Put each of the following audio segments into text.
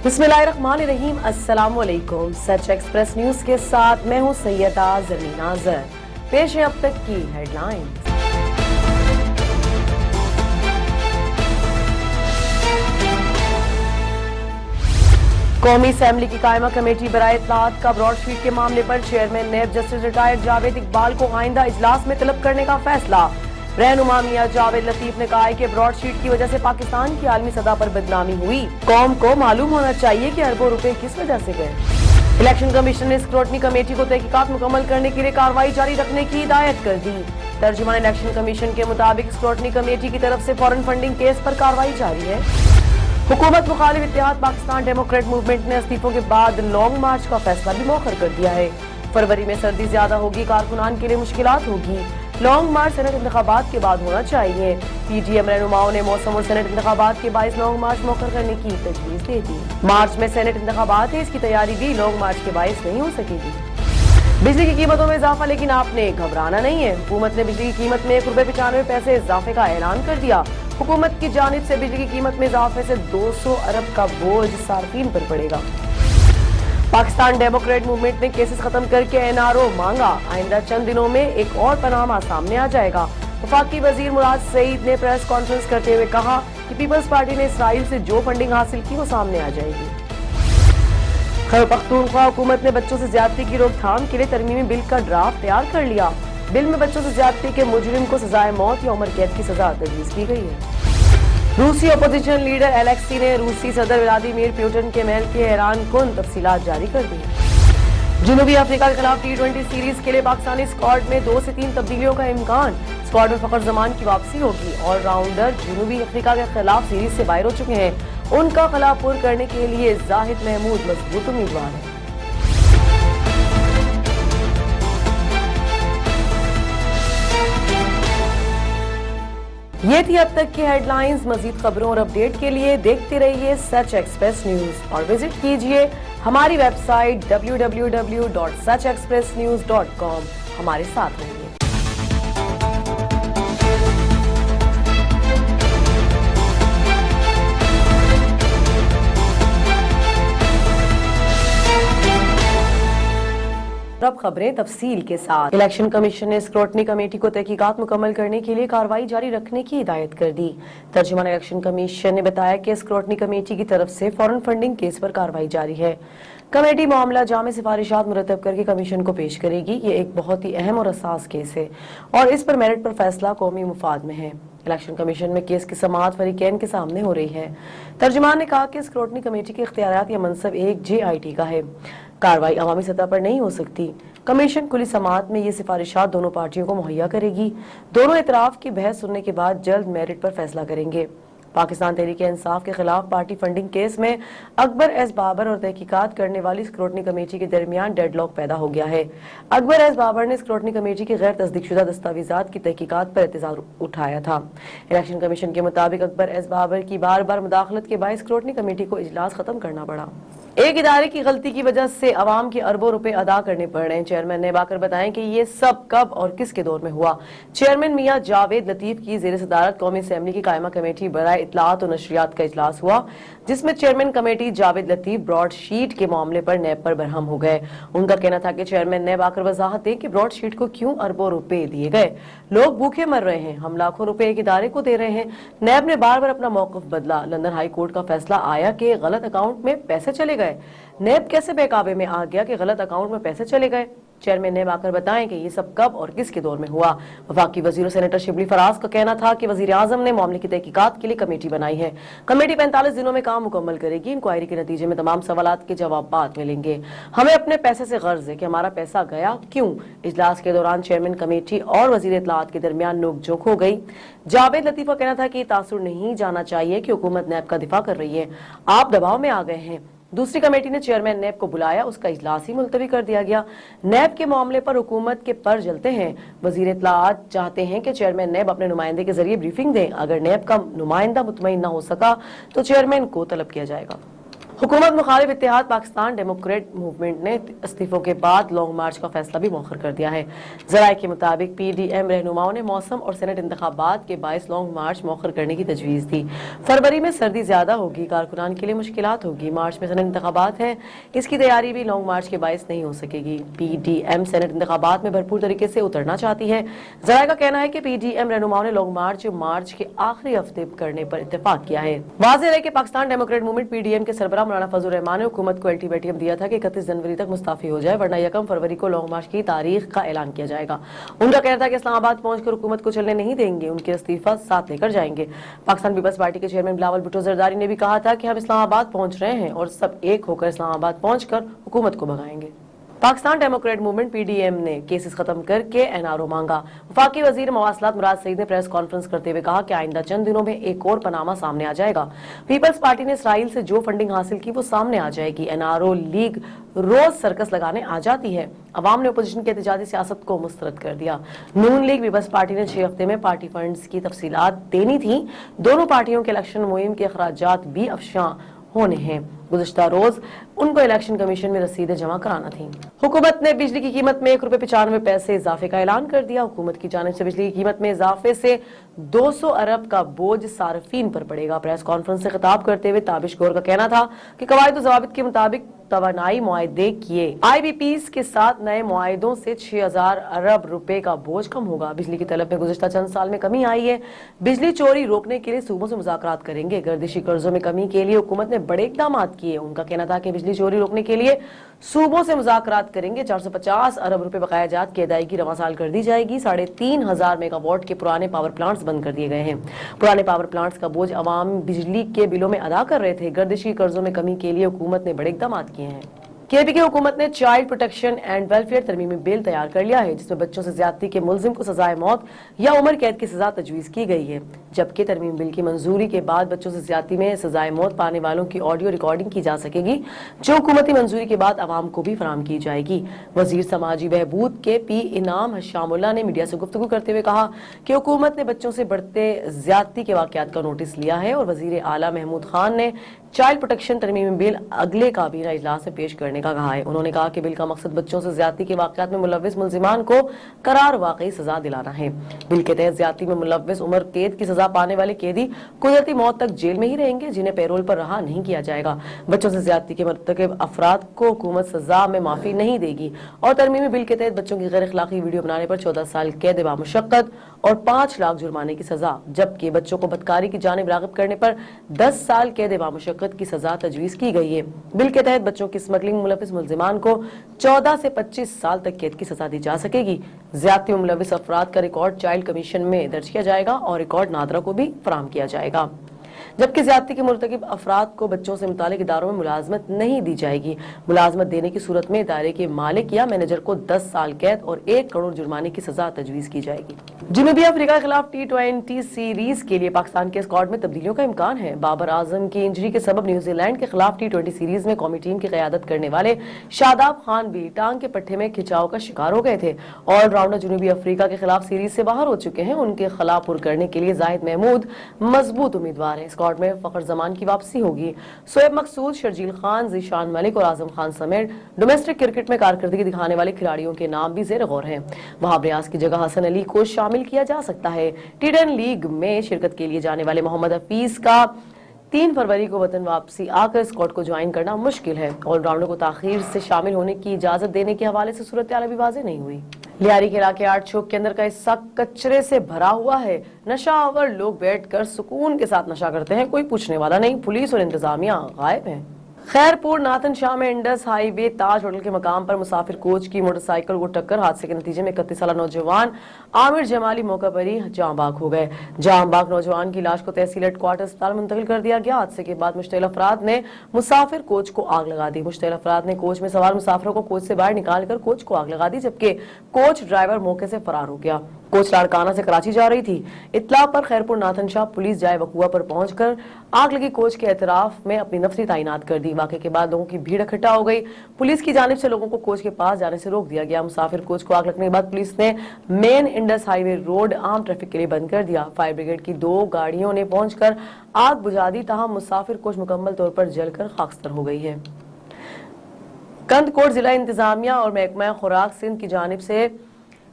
बिस्मिल्लाहिर्रहमानिर्रहीम। अस्सलाम वालेकुम। सच एक्सप्रेस न्यूज के साथ मैं हूं सैयदा ज़मीना अज़हर। पेश है अब तक की हेडलाइंस। कौमी असेंबली की कायमा कमेटी बराए इत्तलात का ब्रॉडशीट के मामले पर chairman NAB justice retired Javed Iqbal को आइंदा इजलास में तलब करने का फैसला। रहनुमा मियां जावेद लतीफ ने कहा है कि ब्रॉडशीट की वजह से पाकिस्तान की आलमी सतह पर बदनामी हुई। कौम को मालूम होना चाहिए कि अरबों रुपए किस वजह से गए। इलेक्शन कमीशन ने स्क्रूटनी कमेटी को तहकीकात मुकम्मल करने के लिए कार्रवाई जारी रखने की हिदायत कर दी। तर्जुमान इलेक्शन कमीशन के मुताबिक स्क्रूटनी कमेटी की तरफ से फॉरेन फंडिंग केस पर कार्रवाई जारी है। हुकूमत मुखालिफ इत्तेहाद पाकिस्तान डेमोक्रेट मूवमेंट ने इस्तीफों के बाद लॉन्ग मार्च का फैसला भी मौखर कर दिया है। फरवरी में सर्दी ज्यादा होगी, कारकुनान के लिए मुश्किलात होगी। लॉन्ग मार्च सेनेट इंतखाबात के बाद होना चाहिए। पीडीएम रहनुमाओं ने मौसम और सेनेट इंतखाबात के बाइस लॉन्ग मार्च मौखर करने की तजवीज दे दी। मार्च में सेनेट इंतखाबात है, इसकी तैयारी भी लॉन्ग मार्च के बाइस नहीं हो सकेगी। बिजली की कीमतों में इजाफा, लेकिन आपने घबराना नहीं है। हुकूमत ने बिजली की कीमत में ₹1.95 इजाफे का ऐलान कर दिया। हुकूमत की जानिब से बिजली की कीमत में इजाफे से 200 अरब का बोझ सार्फिन पर पड़ेगा। पाकिस्तान डेमोक्रेट मूवमेंट ने केसेस खत्म करके एनआरओ मांगा। आइंदा चंद दिनों में एक और पनामा सामने आ जाएगा। वफाकी वजीर मुराद सईद ने प्रेस कॉन्फ्रेंस करते हुए कहा कि पीपल्स पार्टी ने इसराइल से जो फंडिंग हासिल की वो सामने आ जाएगी। खैबर पख्तूनख्वा हुकूमत ने बच्चों से ज्यादती की रोकथाम के लिए तरमीमी बिल का ड्राफ्ट तैयार कर लिया। बिल में बच्चों से ज्यादती के मुजरिम को सजाए मौत या उम्र कैद की सजा तजवीज की गई है। रूसी अपोजिशन लीडर एलेक्सी ने रूसी सदर व्लादिमीर पुतिन के महल की हैरान कुन तफसीलात जारी कर दी। जनूबी अफ्रीका के खिलाफ T20 सीरीज के लिए पाकिस्तानी स्क्वाड में 2 से 3 तब्दीलियों का इम्कान। स्क्वाड में फखर जमान की वापसी होगी। ऑलराउंडर जनूबी अफ्रीका के खिलाफ सीरीज से बाहर हो चुके हैं। उनका खला पूर करने के लिए जाहिद महमूद मजबूत उम्मीदवार है। ये थी अब तक की हेडलाइंस। मजीद खबरों और अपडेट के लिए देखते रहिए सच एक्सप्रेस न्यूज और विजिट कीजिए हमारी वेबसाइट www.suchexpressnews.com। हमारे साथ रहिए। अब खबरें तफसील के साथ। इलेक्शन कमीशन ने स्क्रूटनी कमेटी को तहकीकात मुकम्मल करने के लिए कार्रवाई जारी रखने की हिदायत कर दी। तर्जुमान इलेक्शन कमीशन ने बताया कि स्क्रूटनी कमेटी की तरफ से फॉरेन फंडिंग केस पर कार्रवाई जारी है। कमेटी मामला जामे सिफारिशात मुरतब करके कमीशन को पेश करेगी। ये एक बहुत ही अहम और हसास केस है और इस पर मेरिट पर फैसला कौमी मुफाद में है। इलेक्शन कमीशन में केस की समाअत फरीकैन के सामने हो रही है। तर्जुमान ने कहा कि स्क्रूटनी कमेटी के इख्तियारात या मनसब एक JIT का है। कार्रवाई अवामी सतह पर नहीं हो सकती। कमीशन खुली समाअत में ये सिफारिशात दोनों पार्टियों को मुहैया करेगी। दोनों इतराफ की बहस सुनने के बाद जल्द मेरिट पर फैसला करेंगे। पाकिस्तान तहरीक इंसाफ के खिलाफ पार्टी फंडिंग केस में अकबर एस बाबर और तहकीकात करने वाली स्क्रूटनी कमेटी के दरमियान डेडलॉक पैदा हो गया है। अकबर एस बाबर ने स्क्रूटनी कमेटी की गैर तस्दीकशुदा दस्तावेजात की तहकीकात पर एतजाज उठाया था। इलेक्शन कमीशन के मुताबिक अकबर एस बाबर की बार बार मुदाखलत के बाद स्क्रूटनी कमेटी को इजलास खत्म करना पड़ा। एक इदारे की गलती की वजह से अवाम के अरबों रुपए अदा करने पड़ रहे हैं। चेयरमैन ने बाकर बताएं कि ये सब कब और किसके दौर में हुआ। चेयरमैन मियां जावेद लतीफ की जेर सदारत कौमी असेंबली की कायमा कमेटी बराए इत्तलात और नशरियात का इजलास हुआ, जिसमें chairman committee Javed Latif broadsheet के मामले पर नैब पर बरहम हो गए। उनका कहना था कि चेयरमैन नैब आकर वजाहत दें कि ब्रॉडशीट को क्यों अरबों रुपए दिए गए। लोग भूखे मर रहे हैं, हम लाखों रुपए एक इदारे को दे रहे हैं। नैब ने बार बार अपना मौकफ बदला। लंदन हाई कोर्ट का फैसला आया कि गलत अकाउंट में पैसे चले गए। नैब कैसे बेकाबे में आ गया कि गलत अकाउंट में पैसे चले गए। चेयरमैन ने आकर बताएं कि ये सब कब और किसके दौर में हुआ। वफाकी वजीर और सेनेटर शिबली फराज का कहना था कि वजीर आजम ने मामले की तहकीकात के लिए कमेटी बनाई है। कमेटी 45 दिनों में काम मुकम्मल करेगी। इंक्वायरी के नतीजे में तमाम सवालात के जवाब मिलेंगे। हमें अपने पैसे से गर्ज है कि हमारा पैसा गया क्यों। इजलास के दौरान चेयरमैन कमेटी और वजीर इत्तलात के दरमियान नोकझोंक हो गई। जावेद लतीफ का कहना था कि तासुर नहीं जाना चाहिए कि हुकूमत नैब का दिफा कर रही है, आप दबाव में आ गए हैं। दूसरी कमेटी ने चेयरमैन नैब को बुलाया, उसका इजलास ही मुलतवी कर दिया गया। नैब के मामले पर हुकूमत के पर जलते हैं। वजीर इत्तलात चाहते हैं कि चेयरमैन नैब अपने नुमाइंदे के जरिए ब्रीफिंग दें। अगर नैब का नुमाइंदा मुतमईन न हो सका तो चेयरमैन को तलब किया जाएगा। हुकूमत मुखालिफ इत्तेहाद पाकिस्तान डेमोक्रेट मूवमेंट ने इस्तीफों के बाद लॉन्ग मार्च का फैसला भी मौखर कर दिया है। जराये के मुताबिक PDM रहनुमाओं ने मौसम और सेनेट इंतखाबात के बायस लॉन्ग मार्च मौखर करने की तजवीज़ दी। फरवरी में सर्दी ज्यादा होगी, कारकुनान के लिए मुश्किलात होगी। मार्च में सेनेट इंतखाबात हैं, इसकी तैयारी भी लॉन्ग मार्च के बायस नहीं हो सकेगी। PDM सेनेट इंतखाबात में भरपूर तरीके से उतरना चाहती है। जराये का कहना है कि PDM रहनुमाओं ने लॉन्ग मार्च के आखिरी हफ्ते करने पर इत्तेफाक किया है। वाज़ेह है कि पाकिस्तान डेमोक्रेट मूवमेंट PDM के सरबराह मौलाना फजल रहमान ने हुकूमत को अल्टीमेटम दिया था कि 31 जनवरी तक मुस्ताफी हो जाए, वरना 1 फरवरी को लॉन्ग मार्च की तारीख का ऐलान किया जाएगा। उनका कहना था कि इस्लामाबाद पहुंचकर हुकूमत को चलने नहीं देंगे, उनके इस्तीफा साथ लेकर जाएंगे। पाकिस्तान पीपल्स पार्टी के चेयरमैन बिलावल भुट्टो जरदारी ने भी कहा था कि हम इस्लामाबाद पहुंच रहे हैं और सब एक होकर इस्लामाबाद पहुंचकर हुकूमत को भगाएंगे। पाकिस्तान डेमोक्रेट मूवमेंट PDM ने केसेस खत्म करके NRO मांगा। वफाकी वजीर मवासलात मुराद सईद ने प्रेस कॉन्फ्रेंस करते हुए कहा कि आइंदा चंद दिनों में एक और पनामा सामने आ जाएगा। पीपल्स पार्टी ने इसराइल से जो फंडिंग हासिल की वो सामने आ जाएगी। NRO लीग रोज सर्कस लगाने आ जाती है। अवाम ने अपोजिशन की एहतजाजी सियासत को मुस्तरद कर दिया। नून लीग पीपल्स पार्टी ने 6 हफ्ते में पार्टी फंड्स की तफसीलात देनी थी। दोनों पार्टियों के इलेक्शन मुहिम के अखराजात भी अफशां होने हैं। गुज़िश्ता रोज उनको इलेक्शन कमीशन में रसीदें जमा कराना थी। हुकूमत ने बिजली की कीमत में 1.95 रुपए इजाफे का ऐलान कर दिया। हुकूमत की जानिब से बिजली की कीमत में इजाफे से 200 अरब का बोझ सार्फिन पर पड़ेगा। प्रेस कॉन्फ्रेंस से खिताब करते हुए ताबिश गौर का कहना था कि कवायद और ज़वाबित के मुताबिक तवानाई मुआहदे किए IBPs के साथ नए मुआहदों से 6000 अरब रुपए का बोझ कम होगा। बिजली की तलब में गुज़िश्ता चंद साल में कमी आई है। बिजली चोरी रोकने के लिए सूबों से मुज़ाकरात करेंगे। गर्दिशी कर्जों में कमी के लिए हुकूमत ने बड़े इक़दाम किए। उनका कहना था कि बिजली चोरी रोकने के लिए सूबों से मुज़ाकरात करेंगे। 450 अरब रुपए बकाया जात की अदायगी रवां साल कर दी जाएगी। 3500 मेगावाट के पुराने पावर प्लांट्स बंद कर दिए गए हैं। पुराने पावर प्लांट्स का बोझ अवाम बिजली के बिलों में अदा कर रहे थे। गर्दिशी कर्जों में कमी के लिए हुकूमत ने बड़े इक़दाम किए हैं। KPK हुकूमत ने चाइल्ड प्रोटेक्शन एंड वेलफेयर तरमीमी बिल तैयार कर लिया है, जिसमें बच्चों से ज्यादती के मुलजिम को सजाए मौत या उम्र कैद की सजा तजवीज की गई है। जबकि तरमीम बिल की मंजूरी के बाद बच्चों से ज्यादती में सजाए मौत पाने वालों की ऑडियो रिकॉर्डिंग की जा सकेगी, जो हुकूमती मंजूरी के बाद आवाम को भी फराहम की जाएगी। वजीर समाजी बहबूद KP इनाम हशामुल्लाह ने मीडिया से गुफ्तगू करते हुए कहा कि हुकूमत ने बच्चों से बढ़ते ज्यादती के वाकयात का नोटिस लिया है और वजीर आला महमूद खान ने चाइल्ड प्रोटेक्शन तरमीमी बिल अगले काबीना इजलास में पेश करने का कहा है। उन्होंने कहा कि बिल का मकसद बच्चों से ज्यादती के वाकयात में मुलव्विस मुलजिमान को करार वाकई सजा दिलाना है। बिल के तहत ज्यादती में मुलव्विस उम्र कैद की सजा पाने वाले कैदी कुदरती मौत तक जेल में ही रहेंगे, जिन्हें पैरोल पर रहा नहीं किया जाएगा। बच्चों से ज्यादती के मर्तकब अफराद को हुकूमत सजा में माफी नहीं देगी और तरमीमी बिल के तहत बच्चों की गैर अखलाकी वीडियो बनाने पर 14 साल कैद बामुशक्कत और 5 लाख जुर्माने की सजा, जबकि बच्चों को बदकारी की जानिब राग़िब करने पर 10 साल कैद बामुशक्कत की सजा तजवीज की गई है। बिल के तहत बच्चों की स्मगलिंग में मुलव्विस मुलजिमान को 14 से 25 साल तक कैद की सजा दी जा सकेगी। ज्यादती में मुलव्विस अफराद का रिकॉर्ड चाइल्ड कमीशन में दर्ज किया जाएगा और रिकॉर्ड नादरा को भी फराहम किया जाएगा। जबकि ज्यादती के मुर्तकिब अफराद को बच्चों से मुतालिक इदारों में मुलाजमत नहीं दी जाएगी। मुलाजमत देने की सूरत में इदारे के मालिक या मैनेजर को 10 साल कैद और 1 करोड़ जुर्माने की सजा तजवीज की जाएगी। जनूबी अफ्रीका के खिलाफ T20 सीरीज के लिए पाकिस्तान के स्क्वाड में तब्दीलियों का इम्कान है। बाबर आजम की इंजरी के सबब न्यूजीलैंड के खिलाफ T20 सीरीज में कौमी टीम की क़यादत करने वाले शादाब खान भी टांग के पट्टे में खिंचाव का शिकार हो गए थे। ऑलराउंडर जनूबी अफ्रीका के खिलाफ सीरीज से बाहर हो चुके हैं। उनके खिलाफ पुर करने के लिए जाहिद महमूद मजबूत उम्मीदवार है। स्क्वाड में फखर जमान की वापसी होगी। शोएब मकसूद, शर्जील खान, जीशान मलिक और आजम खान समेत डोमेस्टिक क्रिकेट में कारकर्दगी दिखाने वाले खिलाड़ियों के नाम भी जेर गौर हैं। वहाब रियाज की जगह हसन अली को शामिल किया जा सकता है। T10 लीग में शिरकत के लिए जाने वाले मोहम्मद हफीज का 3 फरवरी को वतन वापसी आकर स्क्वाड को ज्वाइन करना मुश्किल है। ऑलराउंडर को ताखीर से शामिल होने की इजाजत देने के हवाले से सूरत हाल अभी वाज़ेह नहीं हुई। लियारी के इलाके आर्ट चौक के अंदर का हिस्सा कचरे से भरा हुआ है। नशा आवर लोग बैठकर सुकून के साथ नशा करते हैं, कोई पूछने वाला नहीं। पुलिस और इंतजामिया गायब है। खैरपुर नाथन शाह में इंडस हाईवे ताज होटल के मकाम पर मुसाफिर कोच की मोटरसाइकिल को टक्कर, हादसे के नतीजे में 31 साल नौजवान आमिर जमाली मौका पर ही जाँ बाग हो गए। जाँ बाग नौजवान की लाश को तहसील हेडक्वार्टर अस्पताल मुंतकिल कर दिया गया। हादसे के बाद मुश्तइल अफराद ने मुसाफिर कोच को आग लगा दी। मुश्तइल अफराद ने कोच में सवार मुसाफिरों को कोच से बाहर निकाल कर कोच को आग लगा दी, जबकि कोच ड्राइवर मौके से फरार हो गया। कोच लाड़काना से कराची जा रही थी। इत्तला पर खैरपुर नाथन शाह पुलिस जाए वकुआ पर पहुंचकर आग लगी कोच के एतराफ में अपनी नफरी तैनात कर दी। वाक़े के बाद लोगों की भीड़ इकट्ठा हो गई। पुलिस की जानिब से लोगों को कोच के पास जाने से रोक दिया गया। मुसाफिर कोच को आग लगने के बाद पुलिस ने मेन इंडस हाईवे रोड आम ट्रैफिक के लिए बंद कर दिया। फायर ब्रिगेड की 2 गाड़ियों ने पहुंचकर आग बुझा दी, ताहम मुसाफिर कोच मुकम्मल तौर पर जलकर खाकस्तर हो गई है। कंदकोट जिला इंतजामिया और महकमा खुराक सिंध की जानिब से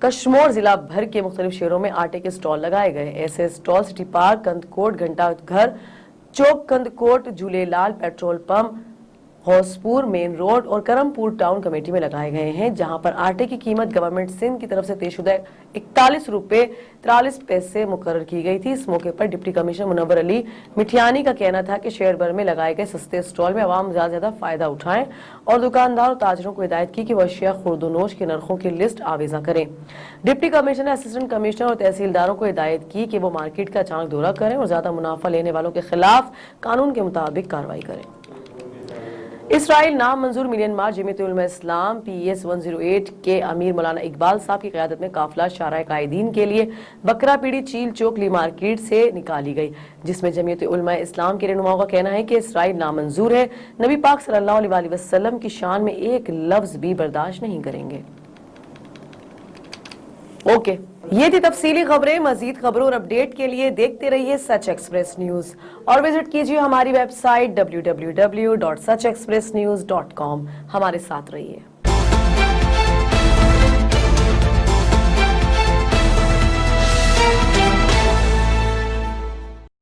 कश्मोर जिला भर के मुख्तलिफ शहरों में आटे के स्टॉल लगाए गए। ऐसे stall city park, Kandhkot, Ghanta Ghar चौक, Kandhkot, Jhulelal petrol pump, Hauspur main road और करमपुर टाउन कमेटी में लगाए गए हैं, जहां पर आटे की कीमत गवर्नमेंट सिंध की तरफ से तयशुदा 41 रुपए 43 पैसे मुकर्रर की गई थी। इस मौके पर डिप्टी कमिश्नर मुनव्वर अली मिठियानी का कहना था कि शहर भर में लगाए गए सस्ते स्टॉल में आवाम ज्यादा से ज्यादा फायदा उठाएं और दुकानदार और ताजरों को हिदायत की कि वह अशिया खुर्दोनोश के नरखों की लिस्ट आवेजा करें। डिप्टी कमिश्नर ने असिस्टेंट कमिश्नर और तहसीलदारों को हिदायत की कि वो मार्केट का अचानक दौरा करें और ज्यादा मुनाफा लेने वालों के खिलाफ कानून के मुताबिक कार्रवाई करें। इसराइल नाम मंजूर मिलियन जमीयत उलमा इस्लाम PES 108 के अमीर मौलाना इकबाल साहब की क़यादत में काफिला शाहराह कायदीन के लिए बकरा पीड़ी चील चौक ली मार्केट से निकाली गई, जिसमें जमीयत उलमा इस्लाम के रहनुमाओं का कहना है कि इसराइल नामंजूर है, नबी पाक सल्लल्लाहु अलैहि वसल्लम की शान में एक लफ्ज भी बर्दाश्त नहीं करेंगे। ओके, ये थी तफसीली खबरें। मजीद खबरों और अपडेट के लिए देखते रहिए सच एक्सप्रेस न्यूज और विजिट कीजिए हमारी वेबसाइट www.sachexpressnews.com। हमारे साथ रहिए।